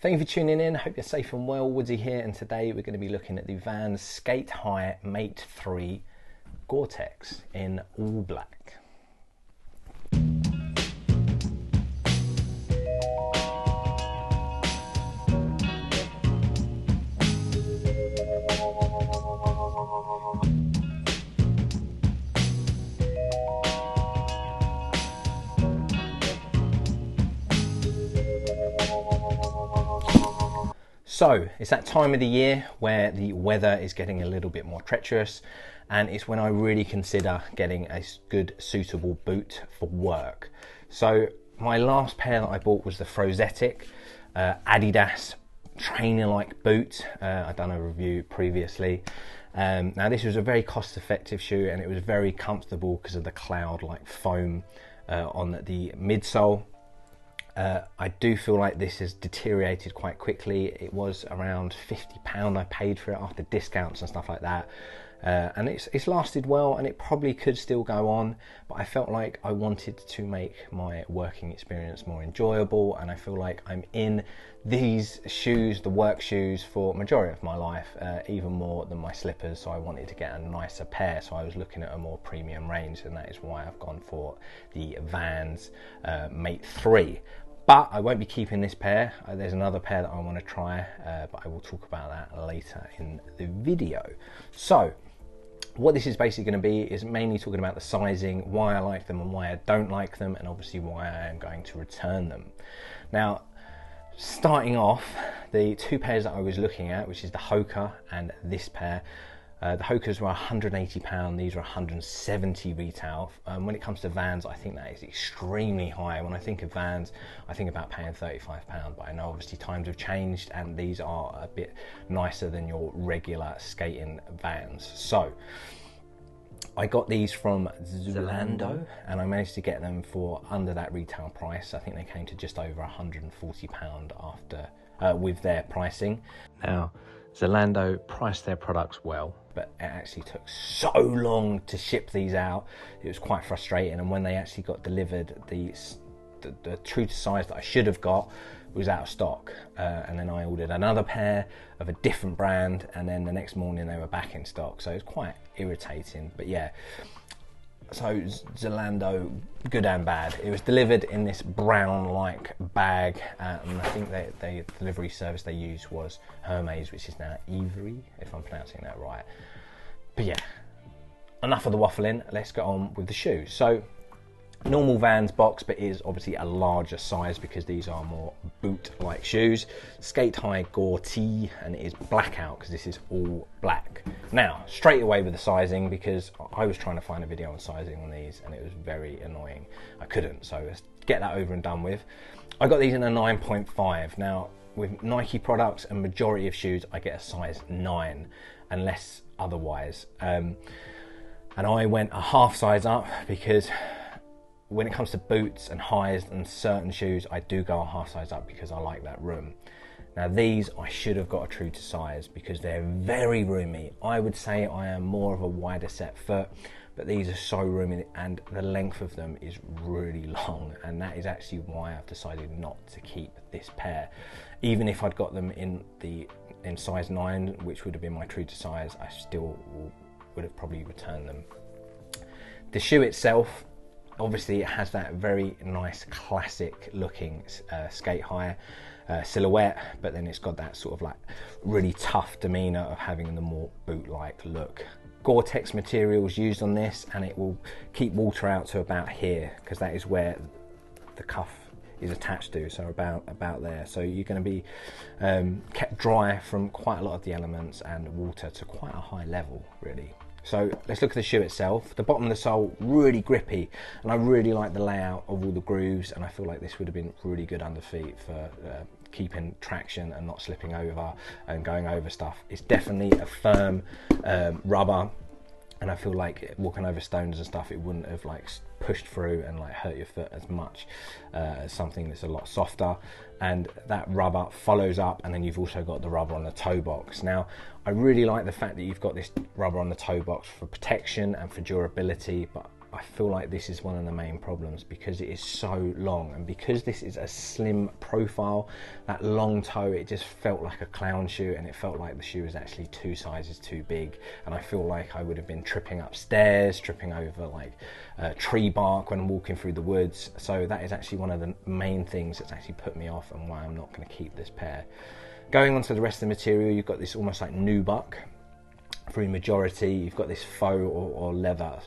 Thank you for tuning in. I hope you're safe and well. Woodsy here, and today we're going to be looking at the Vans Sk8 Mate 3 Gore-Tex in all black. So it's that time of the year where the weather is getting a little bit more treacherous, and it's when I really consider getting a good suitable boot for work. So my last pair that I bought was the Frozetic Adidas trainer-like boot. I've done a review previously. Now this was a very cost-effective shoe, and it was very comfortable because of the cloud-like foam on the midsole. I do feel like this has deteriorated quite quickly. It was around £50 I paid for it after discounts and stuff like that, and it's lasted well, and it probably could still go on, but I felt like I wanted to make my working experience more enjoyable, and I feel like I'm in these shoes, the work shoes, for majority of my life, even more than my slippers, so I wanted to get a nicer pair. So I was looking at a more premium range, and that is why I've gone for the Vans Mate 3. But I won't be keeping this pair. There's another pair that I want to try, but I will talk about that later in the video. So what this is basically going to be is mainly talking about the sizing, why I like them and why I don't like them, and obviously why I am going to return them. Now, starting off, the two pairs that I was looking at, which is the Hoka and this pair, the Hokas were £180, these were £170 retail. When it comes to Vans, I think that is extremely high. When I think of Vans, I think about paying £35, but I know obviously times have changed, and these are a bit nicer than your regular skating Vans. So I got these from Zalando, and I managed to get them for under that retail price. I think they came to just over £140 after with their pricing. Now, Zalando priced their products well, but it actually took so long to ship these out. It was quite frustrating, and when they actually got delivered, the true to size that I should have got was out of stock, and then I ordered another pair of a different brand, and then the next morning they were back in stock, so it was quite irritating. But yeah, so Zalando, good and bad. It was delivered in this brown-like bag, and I think the delivery service they used was Hermes, which is now Ivory, if I'm pronouncing that right. But yeah, enough of the waffling. Let's get on with the shoes. So, normal Vans box, but is obviously a larger size because these are more boot-like shoes. Sk8 Gore-tex, and it is blackout because this is all black. Now, straight away with the sizing, because I was trying to find a video on sizing on these and it was very annoying. I couldn't, so let's get that over and done with. I got these in a 9.5. Now, with Nike products and majority of shoes, I get a size 9, unless otherwise. And I went a half size up because when it comes to boots and highs and certain shoes, I do go a half size up because I like that room. Now these, I should have got a true to size because they're very roomy. I would say I am more of a wider set foot, but these are so roomy, and the length of them is really long, and that is actually why I've decided not to keep this pair. Even if I'd got them in size 9, which would have been my true to size, I still would have probably returned them. The shoe itself, obviously it has that very nice classic looking Sk8 silhouette, but then it's got that sort of like really tough demeanor of having the more boot-like look. Gore-Tex materials used on this, and it will keep water out to about here because that is where the cuff is attached to, so about there. So you're going to be kept dry from quite a lot of the elements and water to quite a high level, really. So let's look at the shoe itself. The bottom of the sole, really grippy, and I really like the layout of all the grooves, and I feel like this would have been really good under feet for keeping traction and not slipping over and going over stuff. It's definitely a firm rubber, and I feel like walking over stones and stuff, it wouldn't have like pushed through and like hurt your foot as much as something that's a lot softer. And that rubber follows up, and then you've also got the rubber on the toe box. Now, I really like the fact that you've got this rubber on the toe box for protection and for durability, but I feel like this is one of the main problems, because it is so long, and because this is a slim profile, that long toe, it just felt like a clown shoe, and it felt like the shoe was actually 2 sizes too big, and I feel like I would have been tripping up stairs, tripping over like tree bark when I'm walking through the woods. So that is actually one of the main things that's actually put me off and why I'm not going to keep this pair. Going on to the rest of the material, you've got this almost like nubuck through majority. You've got this faux or leather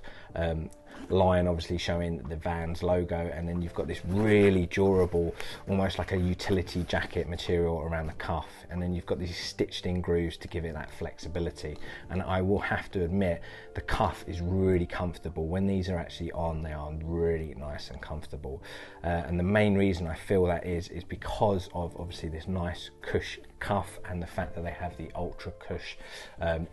line, obviously showing the Vans logo, and then you've got this really durable, almost like a utility jacket material around the cuff, and then you've got these stitched in grooves to give it that flexibility. And I will have to admit, the cuff is really comfortable. When these are actually on, they are really nice and comfortable, and the main reason I feel that is because of obviously this nice cush cuff and the fact that they have the ultra cush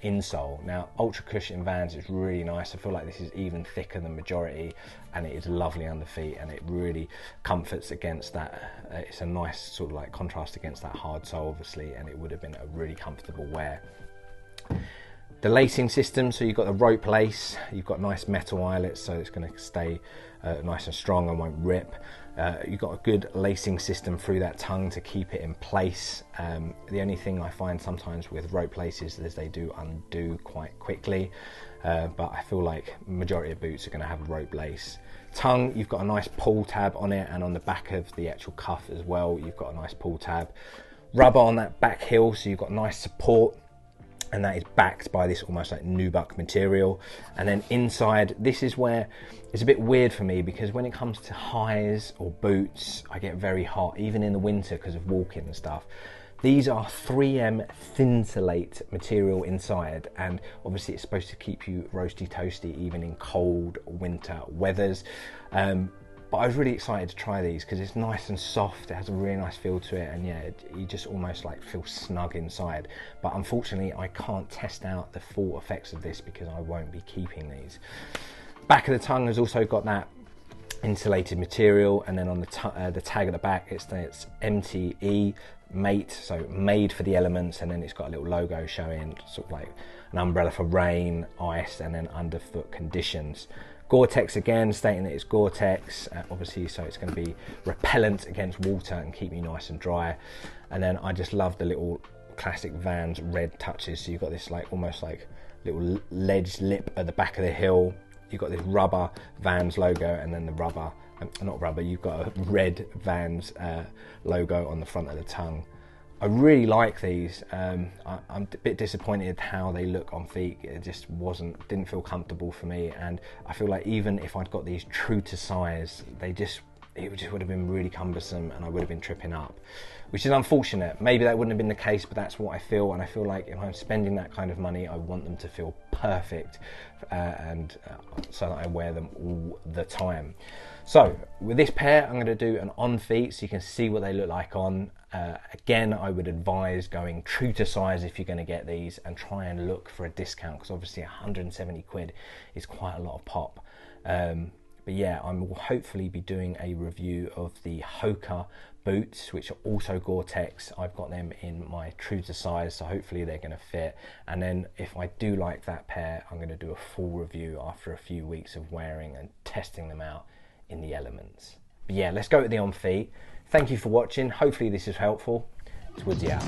insole. Now, ultra cush in Vans is really nice. I feel like this is even thicker than majority, and it is lovely under feet, and it really comforts against that. It's a nice sort of like contrast against that hard sole, obviously, and it would have been a really comfortable wear. The lacing system, so you've got the rope lace, you've got nice metal eyelets, so it's going to stay nice and strong and won't rip. You've got a good lacing system through that tongue to keep it in place. The only thing I find sometimes with rope laces is they do undo quite quickly, but I feel like majority of boots are going to have a rope lace. Tongue, you've got a nice pull tab on it, and on the back of the actual cuff as well, you've got a nice pull tab. Rubber on that back heel, so you've got nice support, and that is backed by this almost like nubuck material. And then inside, this is where it's a bit weird for me, because when it comes to highs or boots, I get very hot, even in the winter because of walking and stuff. These are 3M Thinsulate material inside, and obviously it's supposed to keep you roasty toasty even in cold winter weathers. But I was really excited to try these because it's nice and soft, it has a really nice feel to it, and yeah, you just almost like feel snug inside. But unfortunately I can't test out the full effects of this because I won't be keeping these. Back of the tongue has also got that insulated material, and then on the tag at the back it states MTE, mate, so made for the elements, and then it's got a little logo showing sort of like an umbrella for rain, ice, and then underfoot conditions. Gore-tex again, stating that it's Gore-tex, obviously, so it's going to be repellent against water and keep you nice and dry. And then I just love the little classic Vans red touches. So you've got this like almost like little ledge lip at the back of the heel. You've got this rubber Vans logo, and then the rubber, not rubber, you've got a red Vans logo on the front of the tongue. I really like these. I'm a bit disappointed how they look on feet. It just didn't feel comfortable for me, and I feel like even if I'd got these true to size, it just would have been really cumbersome, and I would have been tripping up, which is unfortunate. Maybe that wouldn't have been the case, but that's what I feel, and I feel like if I'm spending that kind of money, I want them to feel perfect, so that I wear them all the time. So with this pair, I'm going to do an on feet so you can see what they look like on. Again, I would advise going true to size if you're going to get these, and try and look for a discount, because obviously 170 quid is quite a lot of pop. But yeah, I will hopefully be doing a review of the Hoka boots, which are also Gore-tex. I've got them in my true to size, so hopefully they're going to fit. And then if I do like that pair, I'm going to do a full review after a few weeks of wearing and testing them out in the elements. But yeah, let's go with the on feet. Thank you for watching. Hopefully this is helpful. It's Woodsy out.